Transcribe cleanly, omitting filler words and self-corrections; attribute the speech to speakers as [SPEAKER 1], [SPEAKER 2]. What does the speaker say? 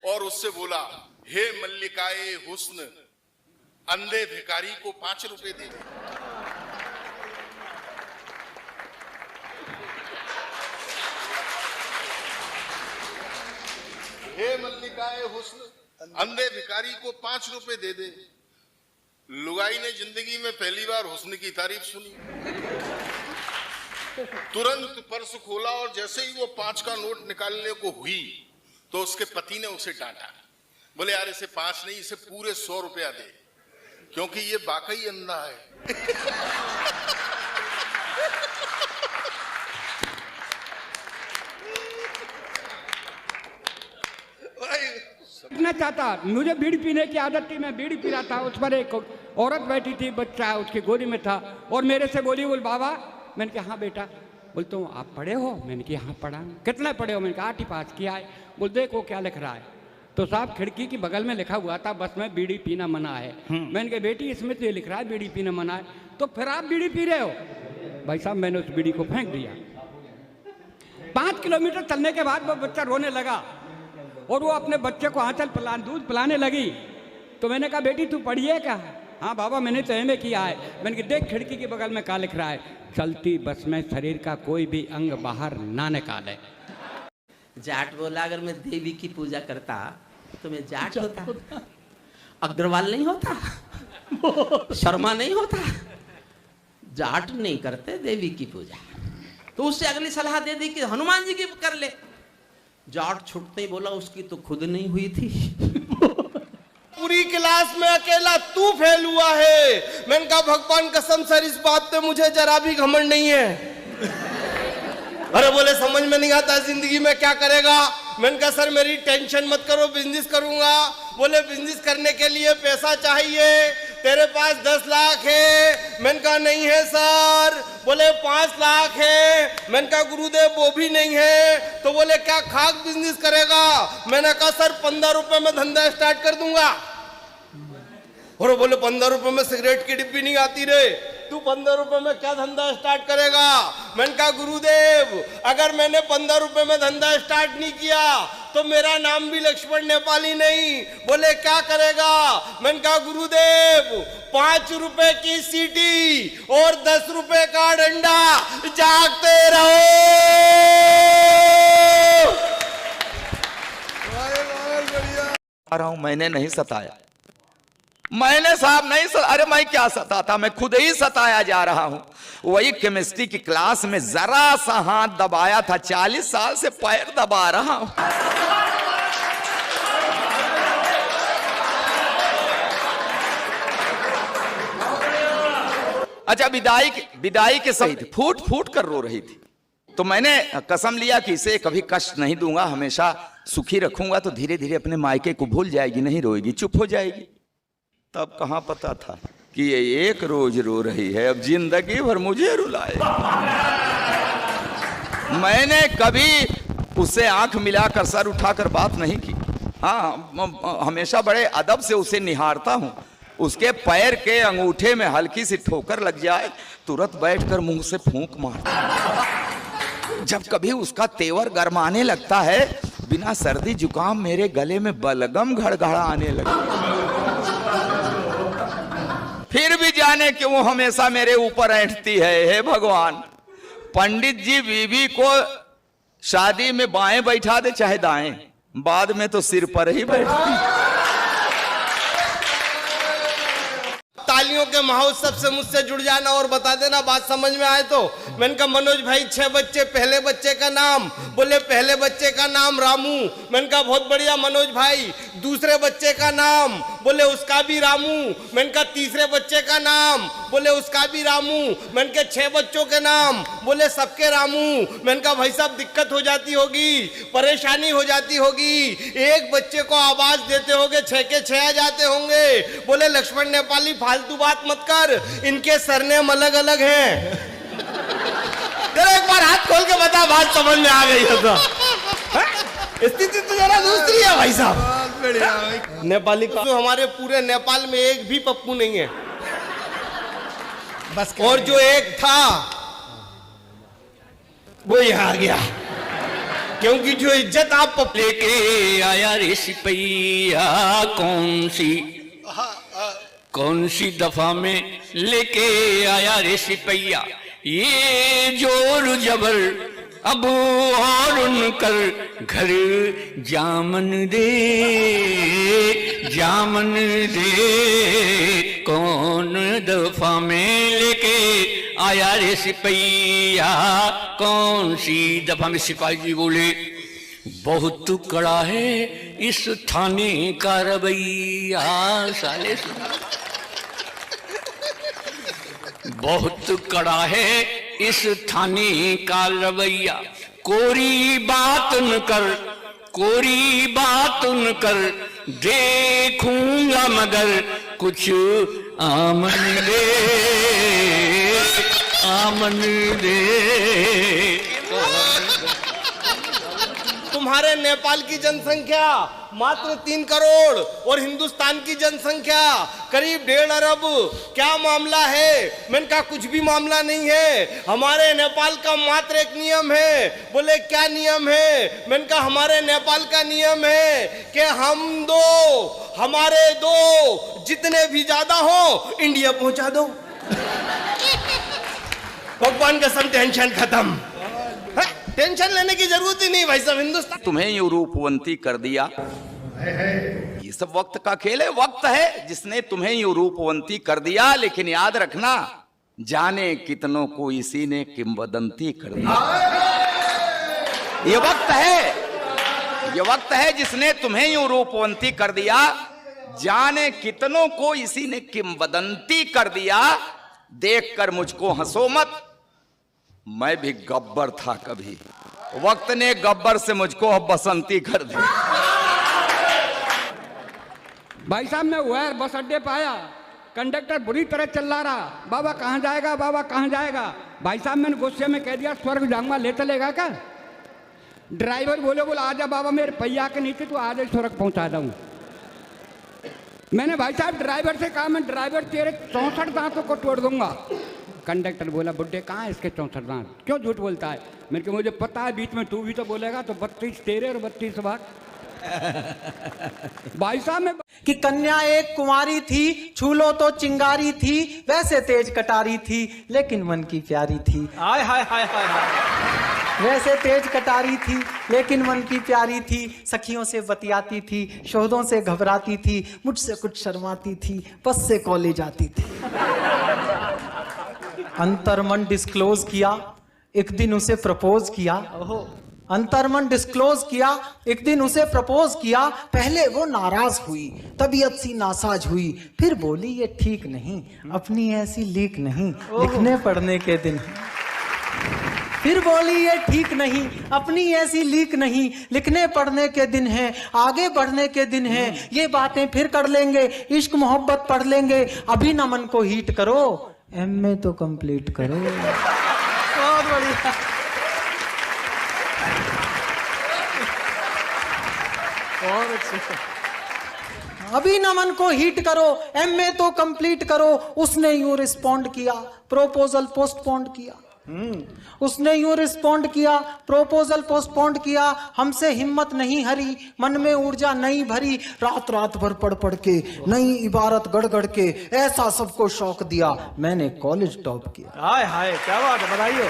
[SPEAKER 1] और उससे बोला, हे मल्लिकाए हुस्न, अंधे भिखारी को 5 रुपए दे दे। हे मल्लिकाए हुस्न, अंधे भिखारी को 5 रुपए दे दे। लुगाई ने जिंदगी में पहली बार हुस्न की तारीफ सुनी। तुरंत पर्स खोला और जैसे ही वो 5 का नोट निकालने को हुई तो उसके पति ने उसे डांटा। बोले, यार इसे 5 नहीं, इसे पूरे 100 रुपया दे, क्योंकि ये वाकई अंधा है।
[SPEAKER 2] इतना चाहता, मुझे बीड़ी पीने की आदत थी, मैं बीड़ी पी रहा था। उस पर एक औरत बैठी थी, बच्चा उसकी गोदी में था और मेरे से बोली, बोल बाबा। मैंने कहा हाँ बेटा। बोलते हो आप पढ़े हो? मैंने कहा हाँ पढ़ा। कितना पढ़े हो? मैंने कहा 8वीं पास किया है। बोल देखो क्या लिख रहा है। तो साहब खिड़की की बगल में लिखा हुआ था, बस में बीड़ी पीना मना है। मैंने कहा बेटी इसमें तो ये लिख रहा है बीड़ी पीना मना है, तो फिर आप बीड़ी पी रहे हो? भाई साहब मैंने उस बीड़ी को फेंक दिया। 5 किलोमीटर चलने के बाद वो बच्चा रोने लगा और वो अपने बच्चे को आंचल दूध पिलाने लगी। तो मैंने कहा बेटी तू पढ़िए क्या? हाँ बाबा मैंने तो एमए किया है। मैंने कहा देख खिड़की के बगल में क्या लिख रहा है, चलती बस में शरीर का कोई भी अंग बाहर ना निकाले।
[SPEAKER 3] जाट बोला, अगर मैं देवी की पूजा करता तो मैं जाट होता, अग्रवाल नहीं होता, शर्मा नहीं होता। जाट नहीं करते देवी की पूजा। तो उससे अगली सलाह दे दी कि हनुमान जी की कर ले। जाट छुटते ही बोला, उसकी तो खुद नहीं हुई थी।
[SPEAKER 4] पूरी क्लास में अकेला तू फेल हुआ है। मैंने कहा भगवान कसम सर इस बात पे मुझे जरा भी घमंड नहीं है। अरे बोले समझ में नहीं आता जिंदगी में क्या करेगा? मैंने कहा सर मेरी टेंशन मत करो, बिजनेस करूंगा। बोले बिजनेस करने के लिए पैसा चाहिए, तेरे पास 10 लाख है? मैंने कहा नहीं है सर। बोले 5 लाख है? मैंने कहा गुरुदेव वो भी नहीं है। तो बोले क्या खाक बिजनेस करेगा? मैंने कहा सर 15 रुपए में धंधा स्टार्ट कर दूंगा। और बोले 15 रुपए में सिगरेट की डिब्बी नहीं आती रे, तू 15 रुपए में क्या धंधा स्टार्ट करेगा? मैंने कहा गुरुदेव अगर मैंने 15 रुपए में धंधा स्टार्ट नहीं किया तो मेरा नाम भी लक्ष्मण नेपाली नहीं। बोले क्या करेगा? मैंने कहा गुरुदेव 5 रुपए की सीटी और 10 रुपए का डंडा, जागते रहो।
[SPEAKER 5] आ रहा हूं, मैंने नहीं सताया, मैंने साहब नहीं अरे मैं क्या सताता, मैं खुद ही सताया जा रहा हूं। वही केमिस्ट्री की क्लास में जरा सा हाथ दबाया था, 40 साल से पैर दबा रहा हूं। अच्छा विदाई के सही थी, फूट फूट कर रो रही थी। तो मैंने कसम लिया कि इसे कभी कष्ट नहीं दूंगा, हमेशा सुखी रखूंगा। तो धीरे धीरे अपने मायके को भूल जाएगी, नहीं रोएगी, चुप हो जाएगी। तब कहां पता था कि ये एक रोज रो रही है, अब जिंदगी भर मुझे रुलाए। मैंने कभी उससे आंख मिलाकर सर उठाकर बात नहीं की। हाँ हमेशा बड़े अदब से उसे निहारता हूं। उसके पैर के अंगूठे में हल्की सी ठोकर लग जाए तुरंत बैठकर मुंह से फूंक मारता। जब कभी उसका तेवर गरमाने लगता है, बिना सर्दी जुकाम मेरे गले में बलगम घड़घड़ा आने लगता। फिर भी जाने क्यों वो हमेशा मेरे ऊपर ऐंठती है। हे भगवान, पंडित जी बीवी को शादी में बाएं बैठा दे चाहे दाएं, बाद में तो सिर पर ही बैठती।
[SPEAKER 4] तालियों के महोत्सव से मुझसे जुड़ जाना और बता देना बात समझ में आए तो। मैंने कहा मनोज भाई 6 बच्चे, पहले बच्चे का नाम? बोले पहले बच्चे का नाम रामू। मैंने कहा बहुत बढ़िया मनोज भाई। दूसरे बच्चे का नाम? बोले उसका भी रामू। मैंने कहा तीसरे बच्चे का नाम? बोले उसका भी रामू। मैंने कहा 6 बच्चों के नाम? बोले सबके रामू। मैंने कहा भाई साहब दिक्कत हो जाती होगी, परेशानी हो जाती होगी, एक बच्चे को आवाज देते होंगे 6 के 6 आ जाते होंगे। बोले लक्ष्मण नेपाली फालतू बात मत कर, इनके सरनेम अलग अलग हैं। तेरा एक बार हाथ खोल के बता, बात समझ में आ गई है तो। स्थिति तो जरा दूसरी है भाई साहब। नेपाली का तो हमारे पूरे नेपाल में एक भी पप्पू नहीं है बस। और जो एक था वो यहाँ आ गया। क्योंकि जो इज्जत आप
[SPEAKER 6] लेके आया रे सिपैया कौन सी दफा में लेके आया रे सिपैया, ये जोर जबर अब और उनकर घर जामन दे कौन दफा में लेके आया रे सिपैया, कौन सी दफा में। सिपाही जी बोले बहुत कड़ा है इस थाने का रवैया, साले बहुत कड़ा है इस थाने का रवैया, कोरी बात न कर देखूंगा मगर कुछ आमन दे।
[SPEAKER 4] तुम्हारे नेपाल की जनसंख्या मात्र 3 करोड़ और हिंदुस्तान की जनसंख्या करीब 1.5 अरब, क्या मामला है? मैंने कहा कुछ भी मामला नहीं है, हमारे नेपाल का मात्र एक नियम है। बोले क्या नियम है? मैंने कहा हमारे नेपाल का नियम है कि हमारे दो जितने भी ज्यादा हो इंडिया पहुंचा दो। भगवान कसम टेंशन खत्म, टेंशन लेने की जरूरत ही नहीं भाई साहब। हिंदुस्तान
[SPEAKER 5] तुम्हें यूं रूपवंती कर दिया, ये सब वक्त का खेल है। वक्त है जिसने तुम्हें यूं रूपवंती कर दिया, लेकिन याद रखना जाने कितनों को इसी ने किंवदंती कर दिया। ये वक्त है जिसने तुम्हें यूं रूपवंती कर दिया, जाने कितनों को इसी ने किंवदंती कर दिया। देखकर मुझको हंसो मत, मैं भी गब्बर था कभी, वक्त ने गब्बर से मुझको अब बसंती कर दी।
[SPEAKER 2] भाई साहब मैं हुआ बस अड्डे पे आया, कंडक्टर बुरी तरह चिल्ला रहा, बाबा कहाँ जाएगा, बाबा कहाँ जाएगा। भाई साहब मैंने गुस्से में कह दिया स्वर्ग जाऊंगा, ले चलेगा क्या? ड्राइवर बोले आजा बाबा मेरे पहिया के नीचे, तो आज स्वर्ग पहुंचा दूँ। मैंने भाई साहब ड्राइवर से कहा मैं ड्राइवर तेरे 64 दांतों को तोड़ दूंगा। कंडक्टर बोला बुड्ढे कहाँ है इसके 64 दांत, क्यों झूठ बोलता है? मेरे को मुझे पता है बीच में तू भी तो बोलेगा, तो 32 तेरे और 32 बात। भाई साहब में
[SPEAKER 7] कि कन्या एक कुंवारी थी, छूलो तो चिंगारी थी, वैसे तेज कटारी थी लेकिन मन की प्यारी थी। हाय हाय हाय हाय हाय। वैसे तेज कटारी थी लेकिन मन की प्यारी थी, सखियों से बतियाती थी, शोधों से घबराती थी, मुझसे कुछ शर्माती थी, बस से कॉलेज आती थी। अंतर्मन डिस्क्लोज किया, एक दिन उसे प्रपोज किया। अंतर्मन डिस्क्लोज किया, एक दिन उसे प्रपोज किया। पहले वो नाराज हुई, तबीयत सी नासाज हुई, फिर बोली ये ठीक नहीं, अपनी ऐसी लीक नहीं, लिखने पढ़ने के दिन। फिर बोली ये ठीक नहीं, अपनी ऐसी लीक नहीं, लिखने पढ़ने के दिन है, आगे बढ़ने के दिन है, ये बातें फिर कर लेंगे, इश्क मोहब्बत पढ़ लेंगे, अभी ना मन को हीट करो, एमए तो कंप्लीट करो। बहुत बढ़िया। बहुत अच्छा। अभी ना मन को हीट करो, एमए तो कंप्लीट करो। उसने यूं रिस्पॉन्ड किया, प्रोपोजल पोस्टपोन्ड किया। उसने यूं रिस्पॉन्ड किया, प्रोपोजल पोस्टपोन्ड किया। हमसे हिम्मत नहीं हरी, मन में ऊर्जा नहीं भरी, रात रात भर पढ़ पढ़ के, नई इबारत गढ़ गढ़ के, ऐसा सबको शौक दिया, मैंने कॉलेज टॉप किया। हाय हाय क्या बात है, बधाई हो।